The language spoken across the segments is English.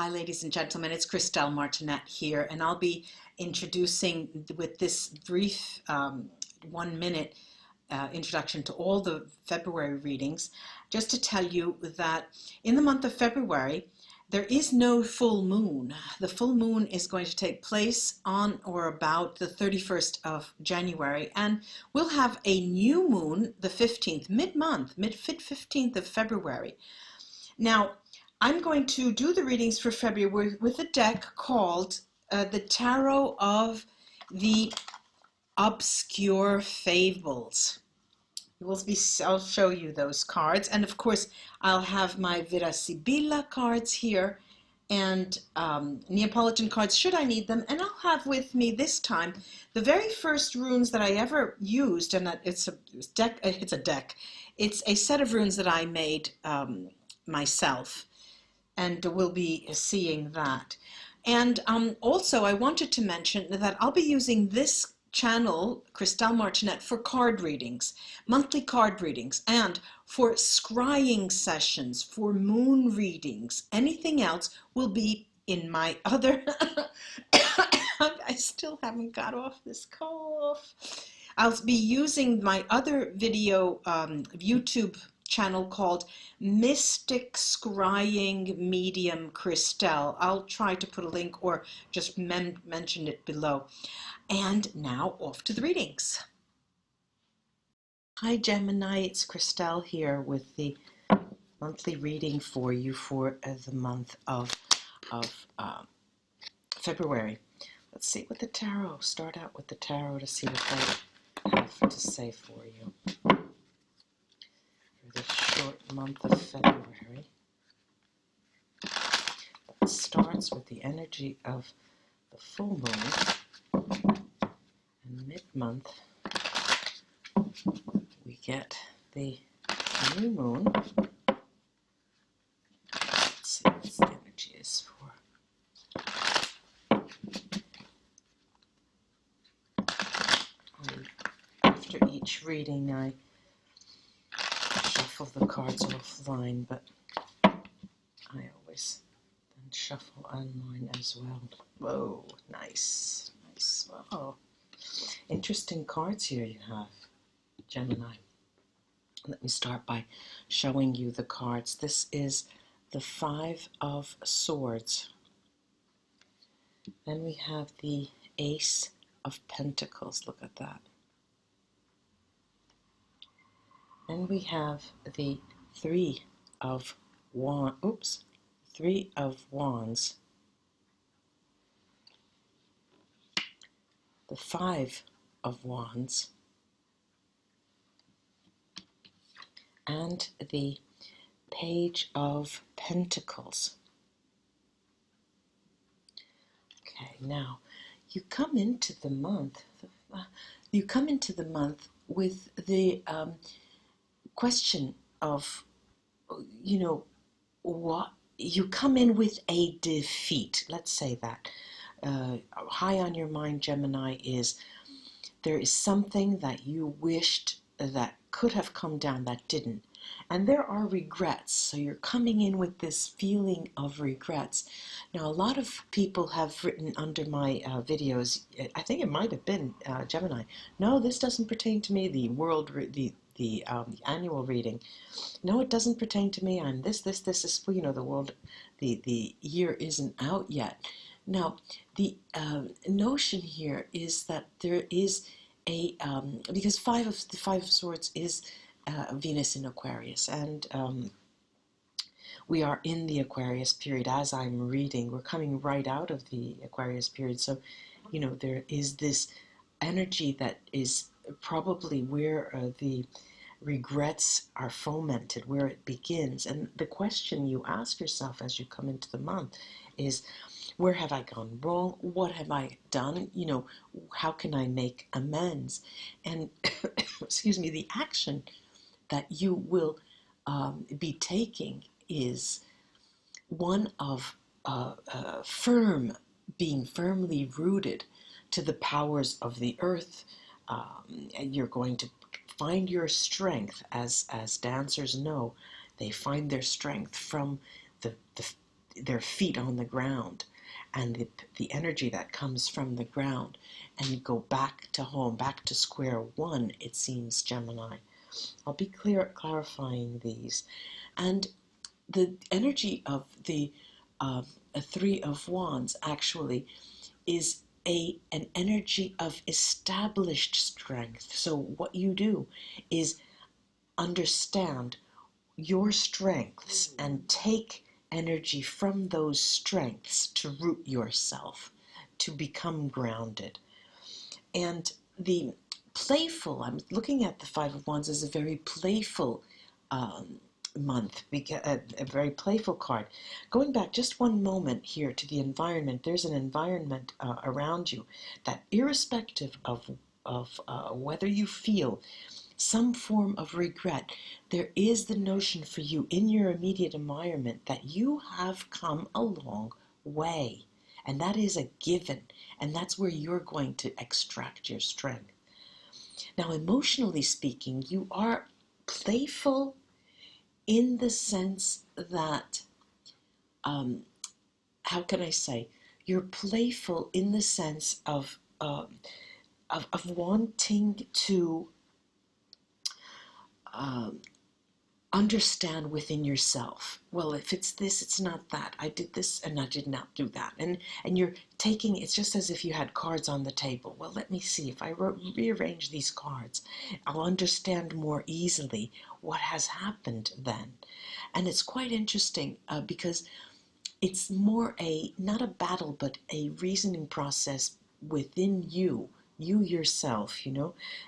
Hi, ladies and gentlemen. It's Christelle Martinette here, and I'll be introducing with this brief 1 minute introduction to all the February readings, just to tell you that in the month of February, there is no full moon. The full moon is going to take place on or about the 31st of January, and we'll have a new moon the 15th, mid-month, mid-15th of February. Now, I'm going to do the readings for February with a deck called the Tarot of the Obscure Fables. I'll show you those cards, and of course I'll have my VERA SIBILLA cards here, and Neapolitan cards should I need them, and I'll have with me this time the very first runes that I ever used, and it's a set of runes that I made myself, and we'll be seeing that. And also I wanted to mention that I'll be using this channel, Christelle Martinette, for card readings, monthly card readings, and for scrying sessions, for moon readings. Anything else will be in my other I still haven't got off this cough. I'll be using my other video YouTube channel called Mystic Scrying Medium Christelle. I'll try to put a link or just mention it below. And now off to the readings. Hi Gemini, it's Christelle here with the monthly reading for you for the month of February. Let's see what the tarot, start out with the tarot to see what they have to say for you for this short month of February. It starts with the energy of the full moon, and mid-month we get the new moon. Let's see what the energy is for. After each reading I shuffle the cards offline, but I always then shuffle online as well. Whoa, nice, nice. Wow, interesting cards here you have, Gemini. Let me start by showing you the cards. This is the Five of Swords. Then we have the Ace of Pentacles. Look at that. Then we have the Three of Wands. The Five of Wands. And the Page of Pentacles. Okay, now you come into the month. With the question of, what you come in with a defeat. Let's say that. High on your mind, Gemini, is there is something that you wished that could have come down that didn't. And there are regrets. So you're coming in with this feeling of regrets. Now, a lot of people have written under my videos, I think it might have been Gemini, no, this doesn't pertain to me, the annual reading. No, it doesn't pertain to me. I'm this is, the world, the year isn't out yet. Now, the notion here is that there is a, because the Five of Swords is Venus in Aquarius, and we are in the Aquarius period as I'm reading. We're coming right out of the Aquarius period, so there is this energy that is probably where the regrets are fomented, where it begins. And the question you ask yourself as you come into the month is, where have I gone wrong? What have I done? How can I make amends? And excuse me, the action that you will be taking is one of being firmly rooted to the powers of the earth. And you're going to find your strength, as dancers know, they find their strength from the their feet on the ground, and the energy that comes from the ground, and go back to home, back to square one, it seems, Gemini. I'll be clarifying these. And the energy of the Three of Wands actually is an energy of established strength. So what you do is understand your strengths and take energy from those strengths to root yourself, to become grounded. And the playful, I'm looking at the Five of Wands as a very playful month, a very playful card. Going back just one moment here to the environment, there's an environment around you that, irrespective of whether you feel some form of regret, there is the notion for you in your immediate environment that you have come a long way. And that is a given. And that's where you're going to extract your strength. Now, emotionally speaking, you are playful in the sense that, how can I say? You're playful in the sense of wanting to understand within yourself, well, if it's this, it's not that. I did this and I did not do that. And you're taking, it's just as if you had cards on the table. Well, let me see, if I rearrange these cards, I'll understand more easily what has happened then. And it's quite interesting because it's more not a battle, but a reasoning process within you yourself,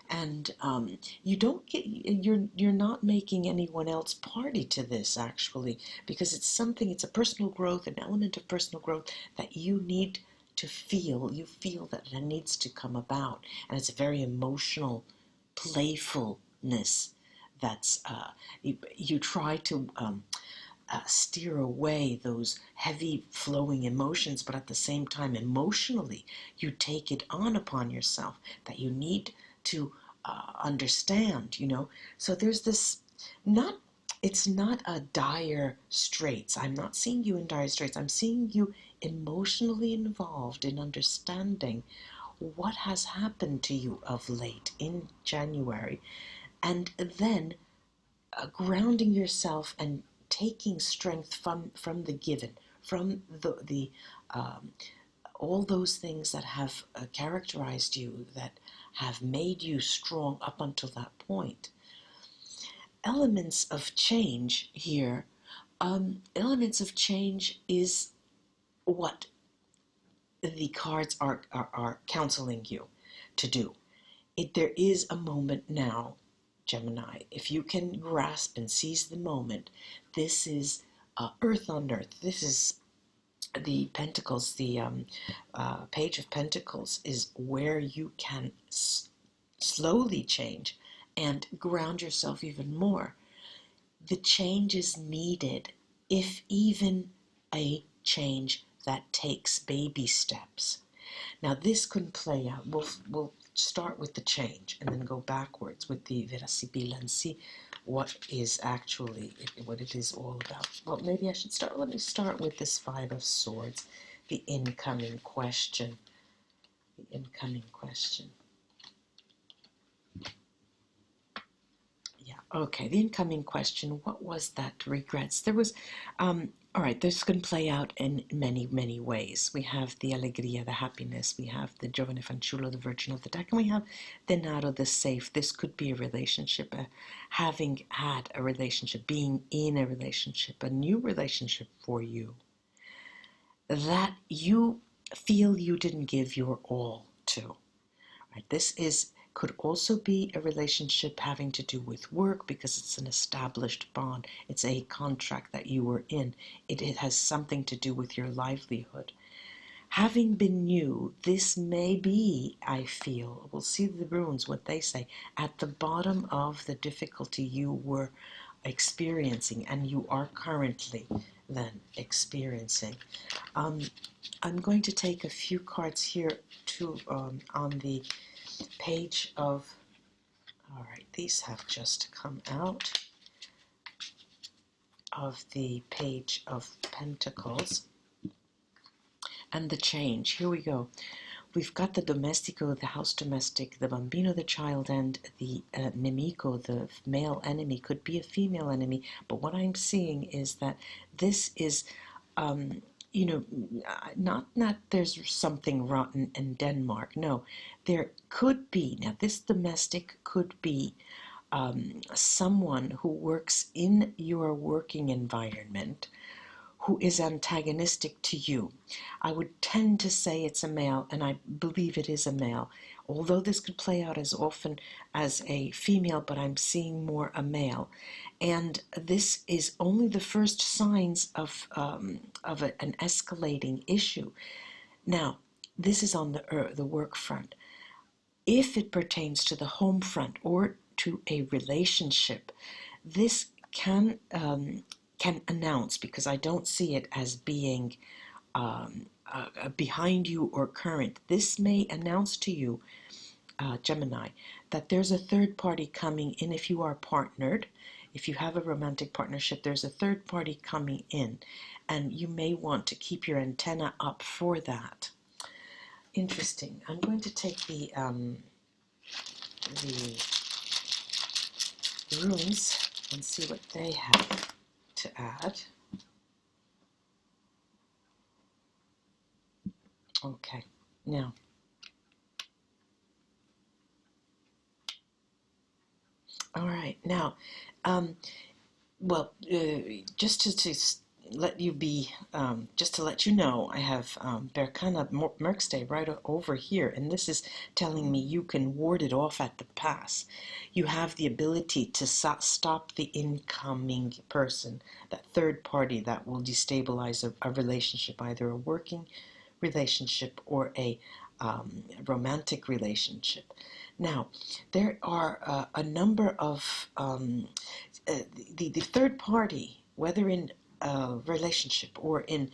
and you don't get, you're not making anyone else party to this, actually, because it's a personal growth, an element of personal growth that you need to feel. You feel that it needs to come about, and it's a very emotional playfulness that's you try to steer away those heavy flowing emotions, but at the same time, emotionally, you take it on upon yourself that you need to understand, So there's this, it's not a dire straits. I'm not seeing you in dire straits. I'm seeing you emotionally involved in understanding what has happened to you of late in January, and then grounding yourself and taking strength from the given, from the all those things that have characterized you, that have made you strong up until that point. Elements of change here. Elements of change is what the cards are counseling you to do. There is a moment now, Gemini. If you can grasp and seize the moment, this is earth on earth. This is the Pentacles, the Page of Pentacles is where you can slowly change and ground yourself even more. The change is needed, if even a change that takes baby steps. Now, this could play out. We'll start with the change and then go backwards with the Vera Sibilla and see what is actually, what it is all about. Well, maybe I should let me start with this Five of Swords, the incoming question. The incoming question. Yeah, okay, the incoming question. What was that? Regrets. There was, all right, this can play out in many, many ways. We have the Alegria, the happiness. We have the Giovane Fanciullo, the Virgin of the Deck. And we have the Denaro, the safe. This could be a relationship, having had a relationship, being in a relationship, a new relationship for you, that you feel you didn't give your all to. Right? This could also be a relationship having to do with work, because it's an established bond. It's a contract that you were in. It has something to do with your livelihood. Having been new, this may be, I feel, we'll see the runes, what they say, at the bottom of the difficulty you were experiencing and you are currently then experiencing. I'm going to take a few cards here on the Page of, all right, these have just come out. of the Page of Pentacles and the change. Here we go. We've got the domestico, the house domestic, the bambino, the child, and the nemico, the male enemy. Could be a female enemy, but what I'm seeing is that this is, you know, not there's something rotten in Denmark. No, there could be. Now, this domestic could be someone who works in your working environment who is antagonistic to you. I would tend to say it's a male, and I believe it is a male, although this could play out as often as a female, but I'm seeing more a male. And this is only the first signs of an escalating issue. Now, this is on the work front. If it pertains to the home front or to a relationship, this can announce, because I don't see it as being behind you or current. This may announce to you, Gemini, that there's a third party coming in. If you are partnered, if you have a romantic partnership, there's a third party coming in, and you may want to keep your antenna up for that. Interesting. I'm going to take the runes and see what they have to add. Okay, now, all right, now, just to let you be, just to let you know, I have Berkana Merkstay right over here, and this is telling me you can ward it off at the pass. You have the ability to stop the incoming person, that third party that will destabilize a relationship, either a working relationship or a romantic relationship. Now, there are a number of the third party, whether in a relationship or in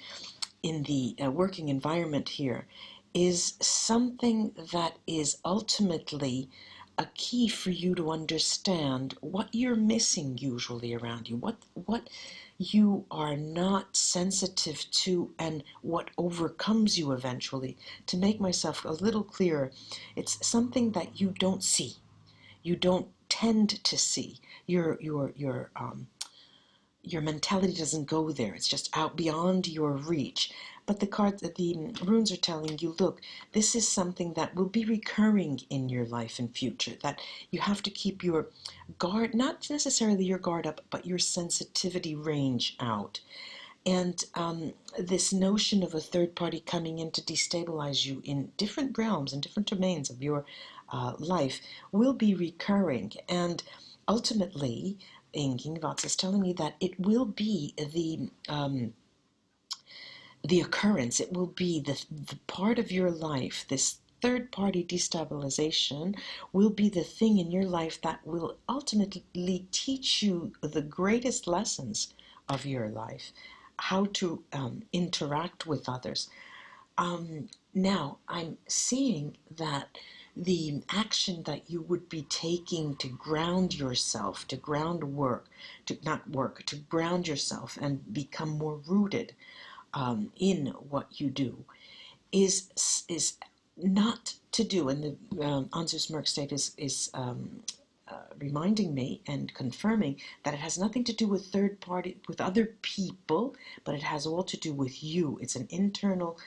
the working environment here, is something that is ultimately a key for you to understand what you're missing usually around you, what you are not sensitive to, and what overcomes you eventually. To make myself a little clearer, it's something that you don't see, you don't tend to see. Your mentality doesn't go there. It's just out beyond your reach. But the runes are telling you, look, this is something that will be recurring in your life in future, that you have to keep your guard, not necessarily your guard up, but your sensitivity range out. And this notion of a third party coming in to destabilize you in different realms and different domains of your life will be recurring. And ultimately, Ingin Vats is telling me that it will be the occurrence, it will be the part of your life, this third party destabilization will be the thing in your life that will ultimately teach you the greatest lessons of your life, how to interact with others. Now, I'm seeing that the action that you would be taking to ground yourself, to ground yourself and become more rooted in what you do, is not to do, and the Anzus Merk state is reminding me and confirming that it has nothing to do with third party, with other people, but it has all to do with you. It's an internal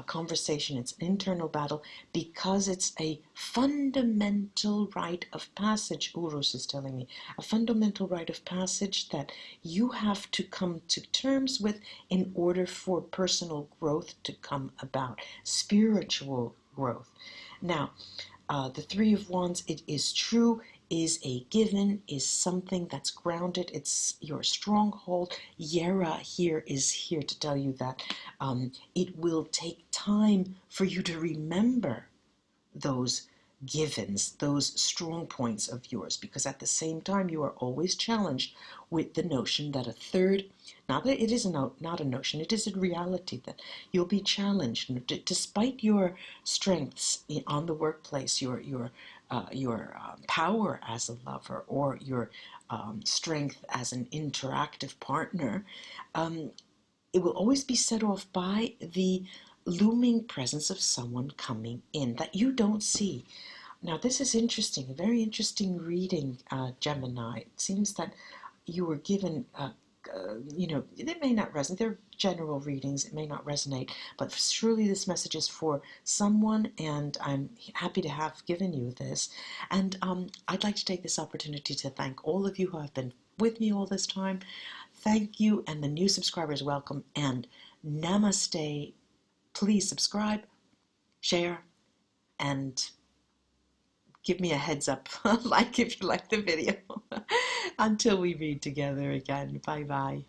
conversation, it's an internal battle, because it's a fundamental rite of passage, Urus is telling me, a fundamental rite of passage that you have to come to terms with in order for personal growth to come about, spiritual growth. Now, the Three of Wands, it is true, is a given, is something that's grounded, it's your stronghold. Yera here is here to tell you that it will take time for you to remember those givens, those strong points of yours, because at the same time you are always challenged with the notion that a third, not that it is not a notion, it is a reality that you'll be challenged despite your strengths on the workplace, your power as a lover, or your strength as an interactive partner, it will always be set off by the looming presence of someone coming in that you don't see. Now, this is interesting, a very interesting reading, Gemini. It seems that you were given, it may not resonate. They're general readings, it may not resonate, but surely this message is for someone, and I'm happy to have given you this. And I'd like to take this opportunity to thank all of you who have been with me all this time. Thank you, and the new subscribers, welcome, and namaste. Please subscribe, share, and give me a heads up, like if you like the video. Until we read together again, bye bye.